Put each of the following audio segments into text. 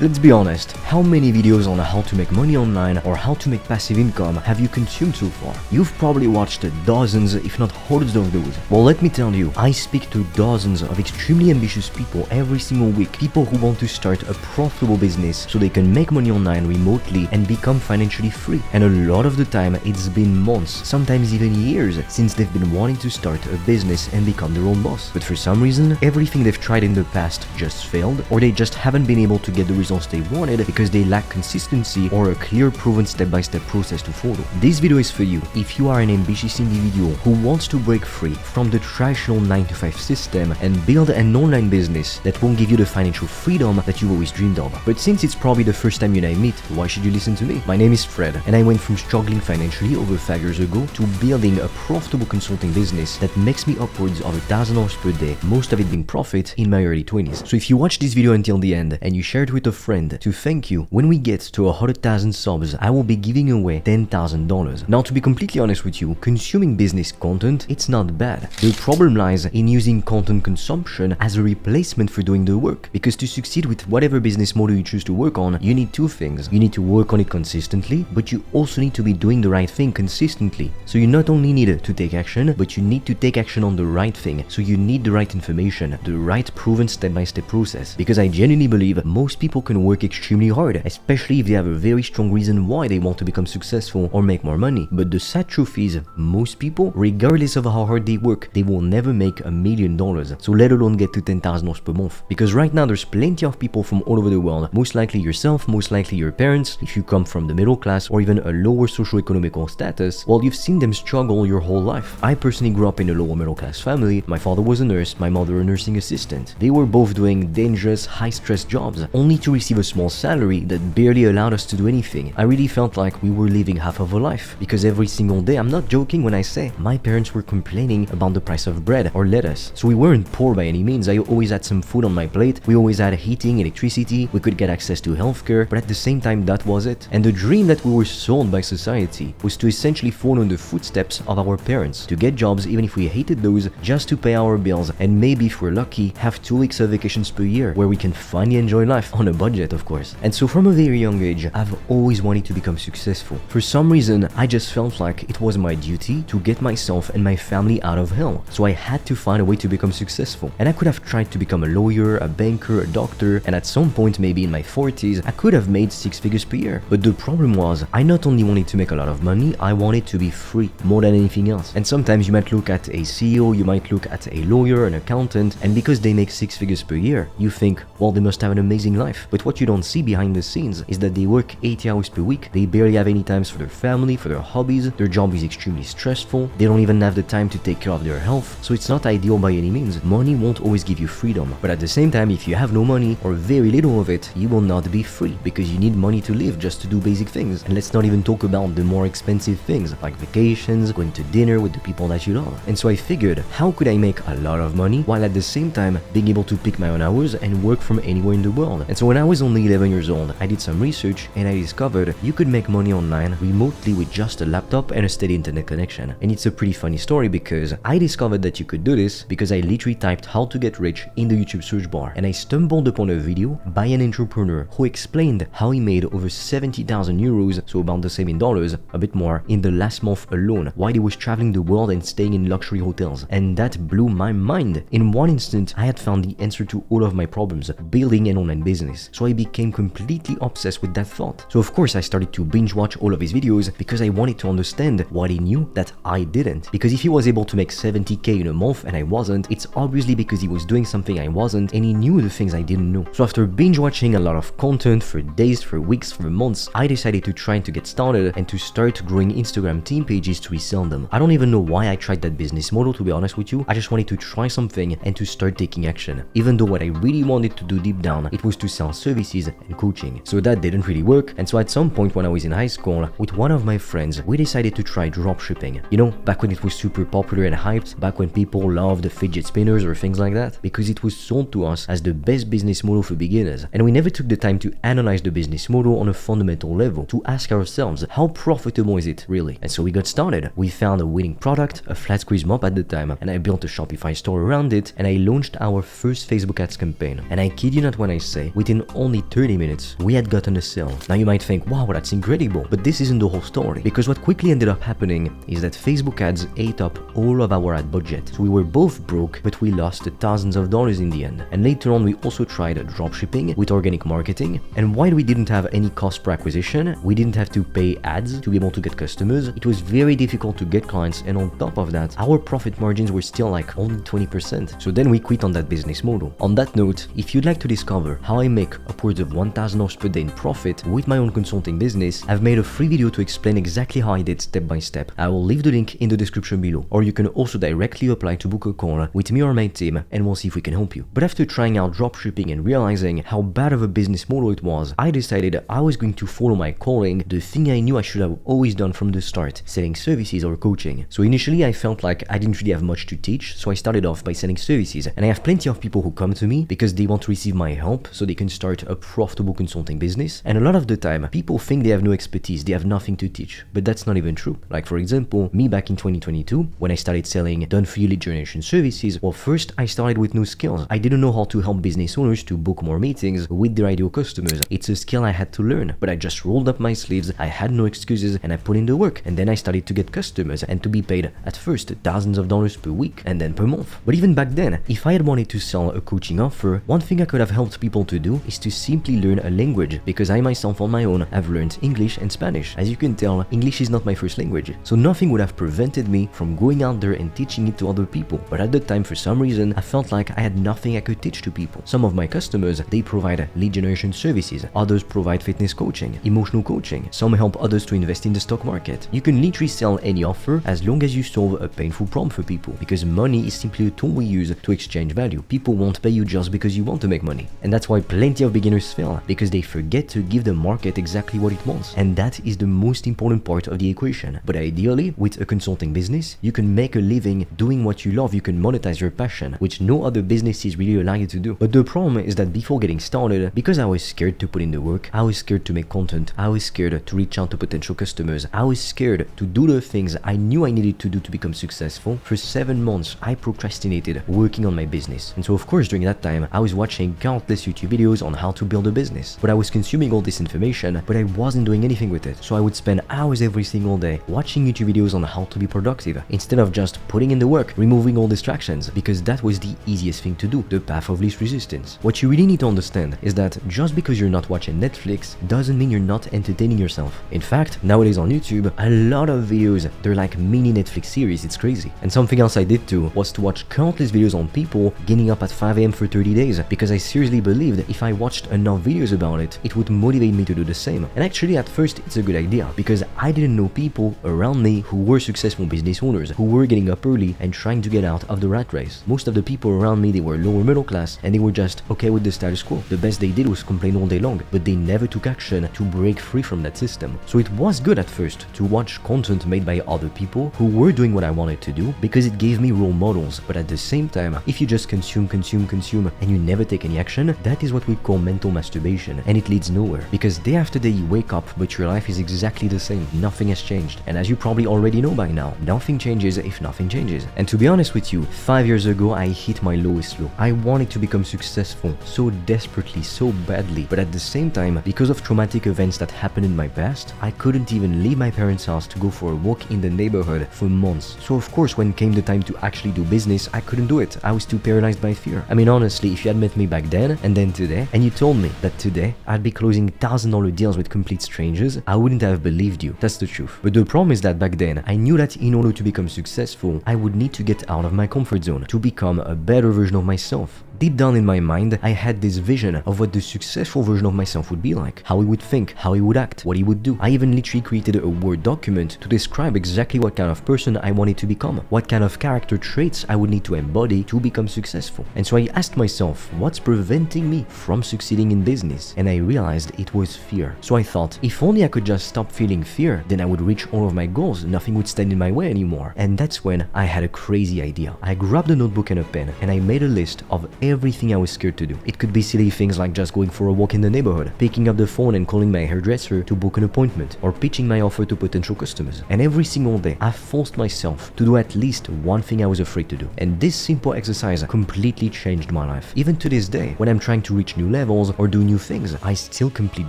Let's be honest, how many videos on how to make money online or how to make passive income have you consumed so far? You've probably watched dozens, if not hundreds of those. Well, let me tell you, I speak to dozens of extremely ambitious people every single week, people who want to start a profitable business so they can make money online remotely and become financially free. And a lot of the time, it's been months, sometimes even years, since they've been wanting to start a business and become their own boss. But for some reason, everything they've tried in the past just failed, or they just haven't been able to get the results they wanted because they lack consistency or a clear proven step-by-step process to follow. This video is for you if you are an ambitious individual who wants to break free from the traditional 9-to-5 system and build an online business that won't give you the financial freedom that you've always dreamed of. But since it's probably the first time you and I meet, why should you listen to me? My name is Fred, and I went from struggling financially over 5 years ago to building a profitable consulting business that makes me upwards of $1,000 per day, most of it being profit, in my early 20s. So if you watch this video until the end and you share it with a friend to thank you, when we get to 100,000 subs, I will be giving away $10,000. Now, to be completely honest with you, consuming business content, it's not bad. The problem lies in using content consumption as a replacement for doing the work. Because to succeed with whatever business model you choose to work on, you need two things. You need to work on it consistently, but you also need to be doing the right thing consistently. So you not only need to take action, but you need to take action on the right thing. So you need the right information, the right proven step-by-step process. Because I genuinely believe most people can work extremely hard, especially if they have a very strong reason why they want to become successful or make more money. But the sad truth is, most people, regardless of how hard they work, they will never make $1 million. So let alone get to $10,000 per month. Because right now there's plenty of people from all over the world, most likely yourself, most likely your parents, if you come from the middle class or even a lower socio-economical status, well, you've seen them struggle your whole life. I personally grew up in a lower middle class family. My father was a nurse, my mother a nursing assistant. They were both doing dangerous, high-stress jobs, only to receive a small salary that barely allowed us to do anything. I really felt like we were living half of a life, because every single day, I'm not joking when I say, my parents were complaining about the price of bread or lettuce. So we weren't poor by any means. I always had some food on my plate, we always had heating, electricity, we could get access to healthcare, but at the same time that was it. And the dream that we were sold by society was to essentially follow in the footsteps of our parents, to get jobs even if we hated those, just to pay our bills, and maybe if we're lucky, have 2 weeks of vacations per year where we can finally enjoy life on a budget, of course. And so from a very young age, I've always wanted to become successful. For some reason, I just felt like it was my duty to get myself and my family out of hell. So I had to find a way to become successful. And I could have tried to become a lawyer, a banker, a doctor, and at some point, maybe in my 40s, I could have made 6 figures per year. But the problem was, I not only wanted to make a lot of money, I wanted to be free more than anything else. And sometimes you might look at a CEO, you might look at a lawyer, an accountant, and because they make 6 figures per year, you think, well, they must have an amazing life. But what you don't see behind the scenes is that they work 80 hours per week, they barely have any time for their family, for their hobbies, their job is extremely stressful, they don't even have the time to take care of their health, so it's not ideal by any means. Money won't always give you freedom, but at the same time, if you have no money or very little of it, you will not be free, because you need money to live just to do basic things. And let's not even talk about the more expensive things like vacations, going to dinner with the people that you love. And so I figured, how could I make a lot of money while at the same time being able to pick my own hours and work from anywhere in the world? And so when I was only 11 years old, I did some research and I discovered you could make money online remotely with just a laptop and a steady internet connection. And it's a pretty funny story because I discovered that you could do this because I literally typed how to get rich in the YouTube search bar, and I stumbled upon a video by an entrepreneur who explained how he made over 70,000 euros, so about the same in dollars, a bit more, in the last month alone while he was traveling the world and staying in luxury hotels. And that blew my mind. In one instant, I had found the answer to all of my problems, building an online business. So I became completely obsessed with that thought. So of course I started to binge watch all of his videos because I wanted to understand what he knew that I didn't. Because if he was able to make 70k in a month and I wasn't, it's obviously because he was doing something I wasn't and he knew the things I didn't know. So after binge watching a lot of content for days, for weeks, for months, I decided to try to get started and to start growing Instagram team pages to resell them. I don't even know why I tried that business model, to be honest with you. I just wanted to try something and to start taking action. Even though what I really wanted to do deep down, it was to sell services and coaching. So that didn't really work. And so at some point when I was in high school, with one of my friends, we decided to try dropshipping. You know, back when it was super popular and hyped, back when people loved fidget spinners or things like that, because it was sold to us as the best business model for beginners. And we never took the time to analyze the business model on a fundamental level, to ask ourselves, how profitable is it really? And so we got started. We found a winning product, a flat squeeze mop at the time, and I built a Shopify store around it, and I launched our first Facebook ads campaign. And I kid you not when I say, within only 30 minutes, we had gotten a sale. Now you might think, wow, that's incredible, but this isn't the whole story, because what quickly ended up happening is that Facebook ads ate up all of our ad budget. So we were both broke, but we lost thousands of dollars in the end. And later on, we also tried dropshipping with organic marketing, and while we didn't have any cost per acquisition, we didn't have to pay ads to be able to get customers, it was very difficult to get clients, and on top of that, our profit margins were still like only 20%. So then we quit on that business model. On that note, if you'd like to discover how I make upwards of $1,000 per day in profit with my own consulting business, I've made a free video to explain exactly how I did step by step. I will leave the link in the description below, or you can also directly apply to book a call with me or my team, and we'll see if we can help you. But after trying out dropshipping and realizing how bad of a business model it was, I decided I was going to follow my calling, the thing I knew I should have always done from the start, selling services or coaching. So initially I felt like I didn't really have much to teach, so I started off by selling services, and I have plenty of people who come to me because they want to receive my help so they can start a profitable consulting business. And a lot of the time, people think they have no expertise, they have nothing to teach, but that's not even true. Like for example, me back in 2022, when I started selling done-for-you lead generation services, well, first I started with no skills. I didn't know how to help business owners to book more meetings with their ideal customers. It's a skill I had to learn, but I just rolled up my sleeves, I had no excuses, and I put in the work, and then I started to get customers and to be paid at first thousands of dollars per week and then per month. But even back then, if I had wanted to sell a coaching offer, one thing I could have helped people to do is to simply learn a language, because I myself on my own have learned English and Spanish. As you can tell, English is not my first language, so nothing would have prevented me from going out there and teaching it to other people. But at the time, for some reason, I felt like I had nothing I could teach to people. Some of my customers, they provide lead generation services, others provide fitness coaching, emotional coaching, some help others to invest in the stock market. You can literally sell any offer as long as you solve a painful problem for people, because money is simply a tool we use to exchange value. People won't pay you just because you want to make money. And that's why plenty of beginners fail, because they forget to give the market exactly what it wants. And that is the most important part of the equation. But ideally, with a consulting business, you can make a living doing what you love, you can monetize your passion, which no other businesses really allow you to do. But the problem is that before getting started, because I was scared to put in the work, I was scared to make content, I was scared to reach out to potential customers, I was scared to do the things I knew I needed to do to become successful, for 7 months I procrastinated working on my business. And so of course during that time, I was watching countless YouTube videos on how to build a business. But I was consuming all this information, but I wasn't doing anything with it. So I would spend hours every single day watching YouTube videos on how to be productive, instead of just putting in the work, removing all distractions, because that was the easiest thing to do, the path of least resistance. What you really need to understand is that just because you're not watching Netflix doesn't mean you're not entertaining yourself. In fact, nowadays on YouTube, a lot of videos, they're like mini Netflix series, it's crazy. And something else I did too was to watch countless videos on people getting up at 5 AM for 30 days, because I seriously believed if I watched enough videos about it, it would motivate me to do the same. And actually at first it's a good idea, because I didn't know people around me who were successful business owners, who were getting up early and trying to get out of the rat race. Most of the people around me, they were lower middle class, and they were just okay with the status quo. The best they did was complain all day long, but they never took action to break free from that system. So it was good at first to watch content made by other people who were doing what I wanted to do, because it gave me role models. But at the same time, if you just consume, and you never take any action, that is what we call mental masturbation, and it leads nowhere, because day after day you wake up, but your life is exactly the same. Nothing has changed. And as you probably already know by now, nothing changes if nothing changes. And to be honest with you, 5 years ago I hit my lowest low. I wanted to become successful so desperately, so badly, but at the same time, because of traumatic events that happened in my past, I couldn't even leave my parents' house to go for a walk in the neighborhood for months. So of course when came the time to actually do business, I couldn't do it. I was too paralyzed by fear. I mean honestly, if you had met me back then and then today, and you told me that today I'd be closing $1,000 deals with complete strangers, I wouldn't have believed you. That's the truth. But the problem is that back then, I knew that in order to become successful, I would need to get out of my comfort zone to become a better version of myself. Deep down in my mind, I had this vision of what the successful version of myself would be like, how he would think, how he would act, what he would do. I even literally created a Word document to describe exactly what kind of person I wanted to become, what kind of character traits I would need to embody to become successful. And so I asked myself, what's preventing me from succeeding in business? And I realized it was fear. So I thought, if only I could just stop feeling fear, then I would reach all of my goals, nothing would stand in my way anymore. And that's when I had a crazy idea. I grabbed a notebook and a pen, and I made a list of everything I was scared to do. It could be silly things like just going for a walk in the neighborhood, picking up the phone and calling my hairdresser to book an appointment, or pitching my offer to potential customers. And every single day, I forced myself to do at least one thing I was afraid to do. And this simple exercise completely changed my life. Even to this day, when I'm trying to reach new levels or do new things, I still complete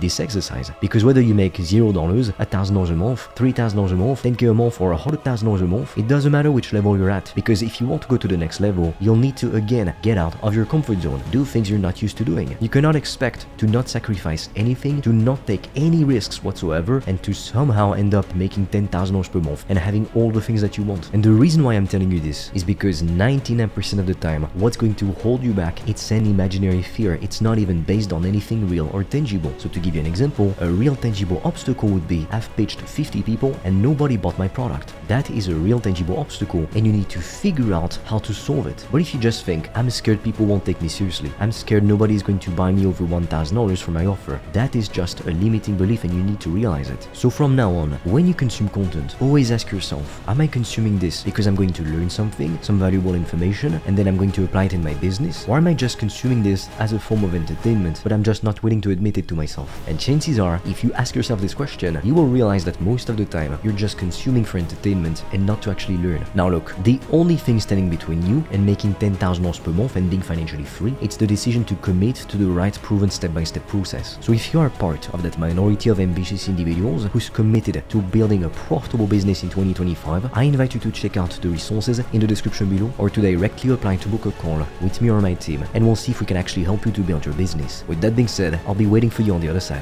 this exercise. Because whether you make $0, $1,000 a month, $3,000 a month, 10K a month, or $100,000 a month, it doesn't matter which level you're at. Because if you want to go to the next level, you'll need to again get out of your comfort zone, do things you're not used to doing. You cannot expect to not sacrifice anything, to not take any risks whatsoever, and to somehow end up making $10,000 per month and having all the things that you want. And the reason why I'm telling you this is because 99% of the time, what's going to hold you back, it's an imaginary fear. It's not even based on anything real or tangible. So to give you an example, a real tangible obstacle would be I've pitched 50 people and nobody bought my product. That is a real tangible obstacle and you need to figure out how to solve it. But if you just think, I'm scared people won't take me seriously, I'm scared nobody's going to buy me over $1,000 for my offer, that is just a limiting belief and you need to realize it. So from now on, when you consume content, always ask yourself, am I consuming this because I'm going to learn something, some valuable information, and then I'm going to apply it in my business? Or am I just consuming this as a form of entertainment, but I'm just not willing to admit it to myself? And chances are, if you ask yourself this question, you will realize that most of the time, you're just consuming for entertainment and not to actually learn. Now look, the only thing standing between you and making $10,000 per month and being financially free, it's the decision to commit to the right proven step-by-step process. So if you are part of that minority of ambitious individuals who's committed to building a profitable business in 2025, I invite you to check out the resources in the description below or to directly apply to book a call with me or my team, and we'll see if we can actually help you to build your business. With that being said, I'll be waiting for you on the other side.